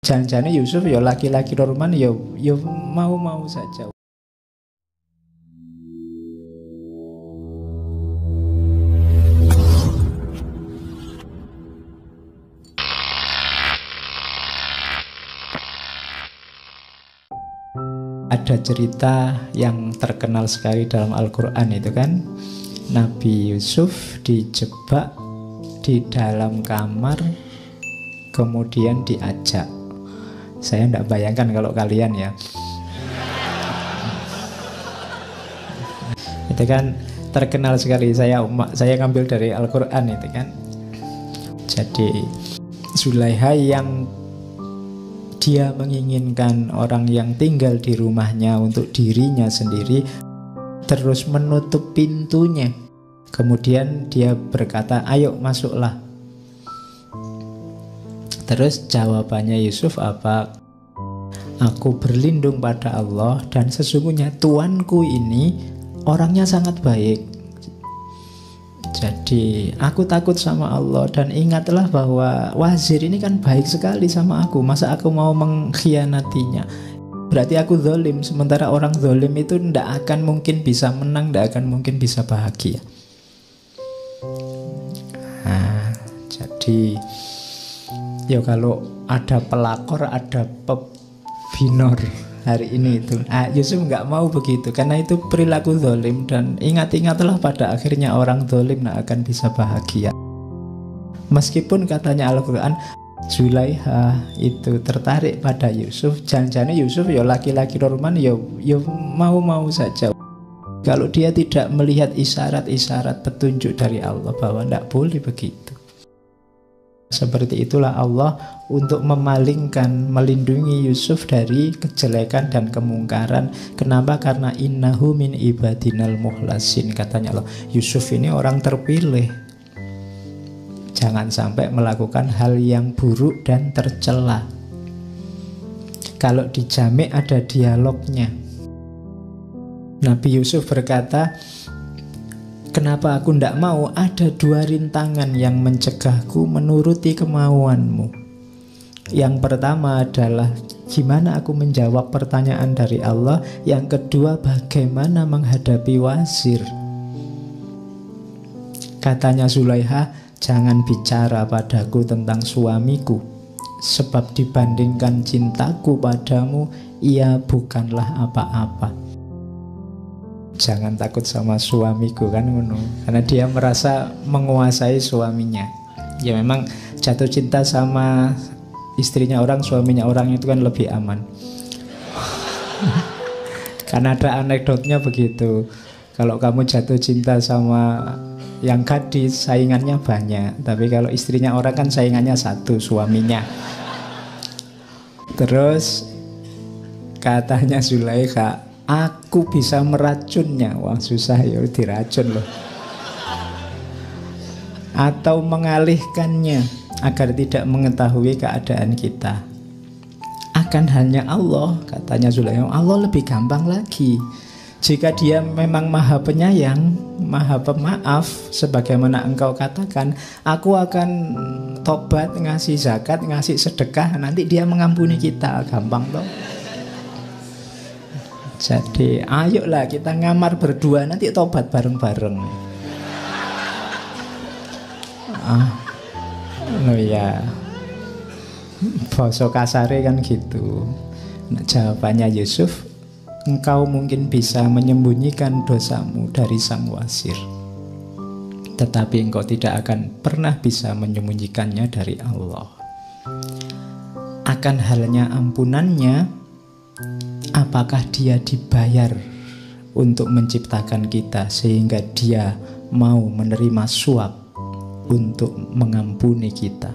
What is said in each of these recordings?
Jangan-jangan Yusuf ya laki-laki normal ya mau-mau saja. Ada cerita yang terkenal sekali dalam Al-Quran itu kan, Nabi Yusuf dijebak di dalam kamar, kemudian diajak. Saya tidak bayangkan kalau kalian ya. Itu kan terkenal sekali. Saya ngambil dari Al-Quran itu kan. Jadi Zulaiha yang dia menginginkan orang yang tinggal di rumahnya untuk dirinya sendiri, terus menutup pintunya. Kemudian dia berkata, ayo masuklah. Terus jawabannya Yusuf apa? Aku berlindung pada Allah dan sesungguhnya tuanku ini orangnya sangat baik. Jadi aku takut sama Allah dan ingatlah bahwa wazir ini kan baik sekali sama aku. Masa aku mau mengkhianatinya? Berarti aku zalim. Sementara orang zalim itu tidak akan mungkin bisa menang, tidak akan mungkin bisa bahagia. Nah, jadi ya kalau ada pelakor, ada pebinor hari ini itu Yusuf nggak mau begitu, karena itu perilaku zalim. Dan ingat-ingatlah pada akhirnya orang zalim tidak akan bisa bahagia. Meskipun katanya Al-Quran Zulaiha itu tertarik pada Yusuf, jangan-jangan Yusuf ya laki-laki normal ya mau-mau saja. Kalau dia tidak melihat isyarat-isyarat petunjuk dari Allah bahwa tidak boleh begitu. Seperti itulah Allah untuk memalingkan, melindungi Yusuf dari kejelekan dan kemungkaran. Kenapa? Karena innahu min ibadinal muhlasin. Katanya Allah, Yusuf ini orang terpilih. Jangan sampai melakukan hal yang buruk dan tercela. Kalau di Jami' ada dialognya. Nabi Yusuf berkata, kenapa aku tidak mau? Ada dua rintangan yang mencegahku menuruti kemauanmu. Yang pertama adalah gimana aku menjawab pertanyaan dari Allah. Yang kedua, bagaimana menghadapi wazir. Katanya Zulaiha, jangan bicara padaku tentang suamiku, sebab dibandingkan cintaku padamu, ia bukanlah apa-apa. Jangan takut sama suamiku kan, karena dia merasa menguasai suaminya. Ya memang jatuh cinta sama istrinya orang, suaminya orang itu kan lebih aman. Karena ada anekdotnya begitu. Kalau kamu jatuh cinta sama yang gadis, saingannya banyak. Tapi kalau istrinya orang kan saingannya satu, suaminya. Terus katanya Zulaikha, aku bisa meracunnya. Wah susah ya, diracun loh. Atau mengalihkannya agar tidak mengetahui keadaan kita. Akan hanya Allah, katanya Zulaikha. Allah lebih gampang lagi. Jika dia memang maha penyayang, maha pemaaf, sebagaimana engkau katakan, aku akan tobat, ngasih zakat, ngasih sedekah, nanti dia mengampuni kita. Gampang toh. Jadi ayolah kita ngamar berdua, nanti tobat bareng-bareng. Oh ya, basa kasare kan gitu. Nah, jawabannya Yusuf, engkau mungkin bisa menyembunyikan dosamu dari sang wazir, tetapi engkau tidak akan pernah bisa menyembunyikannya dari Allah. Akan halnya ampunannya, apakah dia dibayar untuk menciptakan kita sehingga dia mau menerima suap untuk mengampuni kita?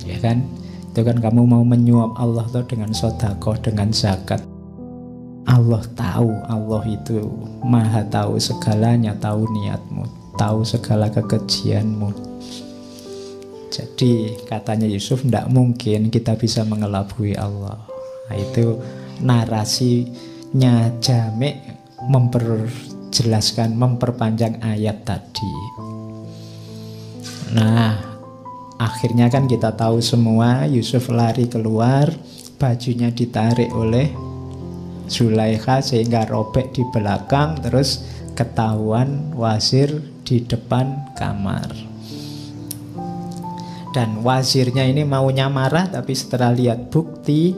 Ya kan? Itu kan kamu mau menyuap Allah tuh dengan sedekah, dengan zakat. Allah tahu, Allah itu maha tahu segalanya, tahu niatmu, tahu segala kekejianmu. Jadi katanya Yusuf, tidak mungkin kita bisa mengelabui Allah. Nah, itu narasinya Jami' memperjelaskan, memperpanjang ayat tadi. Nah, Akhirnya kan kita tahu semua, Yusuf lari keluar, bajunya ditarik oleh Zulaikha sehingga robek di belakang, terus ketahuan wazir di depan kamar. Dan wazirnya ini maunya marah, tapi setelah lihat bukti,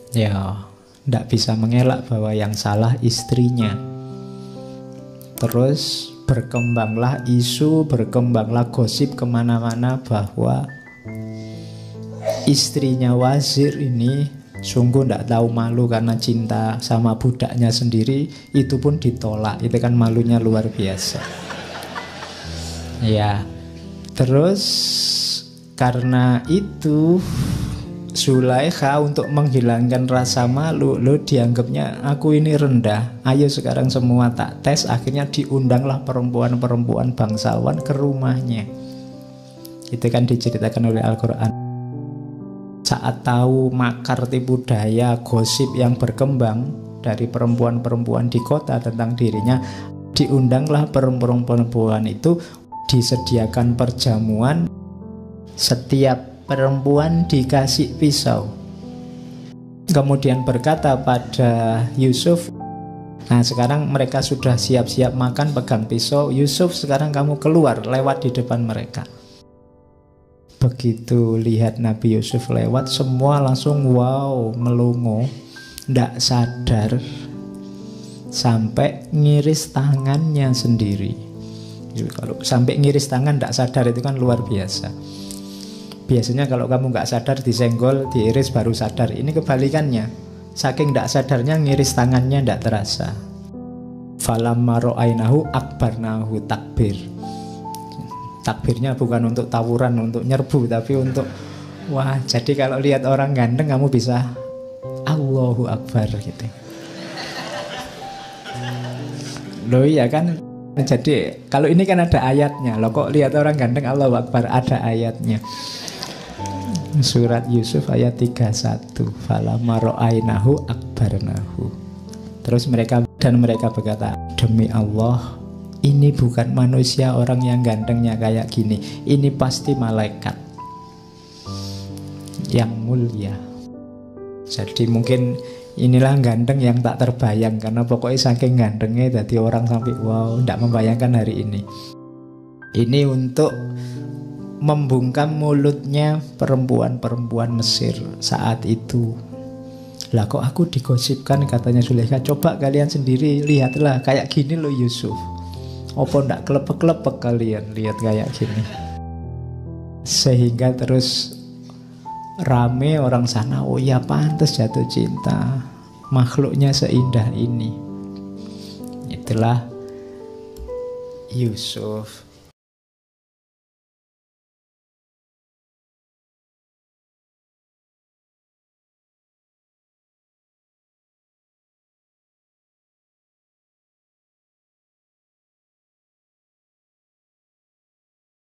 ya tidak bisa mengelak bahwa yang salah istrinya. Terus berkembanglah isu, berkembanglah gosip kemana-mana bahwa istrinya wazir ini sungguh tidak tahu malu karena cinta sama budaknya sendiri, itu pun ditolak. Itu kan malunya luar biasa. Ya, terus karena itu Zulaikha untuk menghilangkan rasa malu, lo dianggapnya aku ini rendah, ayo sekarang semua tak tes. Akhirnya diundanglah perempuan-perempuan bangsawan ke rumahnya. Itu kan diceritakan oleh Al-Quran. Saat tahu makar, tipu daya, gosip yang berkembang dari perempuan-perempuan di kota tentang dirinya, diundanglah perempuan-perempuan itu, disediakan perjamuan. Setiap perempuan dikasih pisau. Kemudian berkata pada Yusuf, nah sekarang mereka sudah siap-siap makan, pegang pisau. Yusuf, sekarang kamu keluar, lewat di depan mereka. Begitu lihat Nabi Yusuf lewat, semua langsung wow, melongo, ndak sadar, sampai ngiris tangannya sendiri. Kalau sampai ngiris tangan ndak sadar itu kan luar biasa. Biasanya kalau kamu nggak sadar disenggol, diiris baru sadar. Ini kebalikannya, saking ndak sadarnya ngiris tangannya ndak terasa. Falamma ra'ainahu akbarnahu takbir. Takbirnya bukan untuk tawuran, untuk nyerbu, tapi untuk wah, jadi kalau lihat orang ganteng kamu bisa Allahu Akbar gitu. Loh iya kan. Jadi kalau ini kan ada ayatnya. Loh kok lihat orang ganteng Allahu Akbar, ada ayatnya. Surat Yusuf ayat 31. Falamma ra'ainahu akbarnahu. Terus mereka berkata, demi Allah, ini bukan manusia orang yang gantengnya kayak gini. Ini pasti malaikat yang mulia. Jadi mungkin inilah ganteng yang tak terbayang, karena pokoknya saking gantengnya jadi orang sampai wow, tidak membayangkan hari ini. Ini untuk membungkam mulutnya perempuan-perempuan Mesir saat itu. Lah kok aku digosipkan, katanya Zulaikha, coba kalian sendiri lihatlah kayak gini loh Yusuf. Apa ndak kelepek-kelepek kalian lihat kayak gini. Sehingga terus rame orang sana, oh ya pantas jatuh cinta, makhluknya seindah ini. Itulah Yusuf.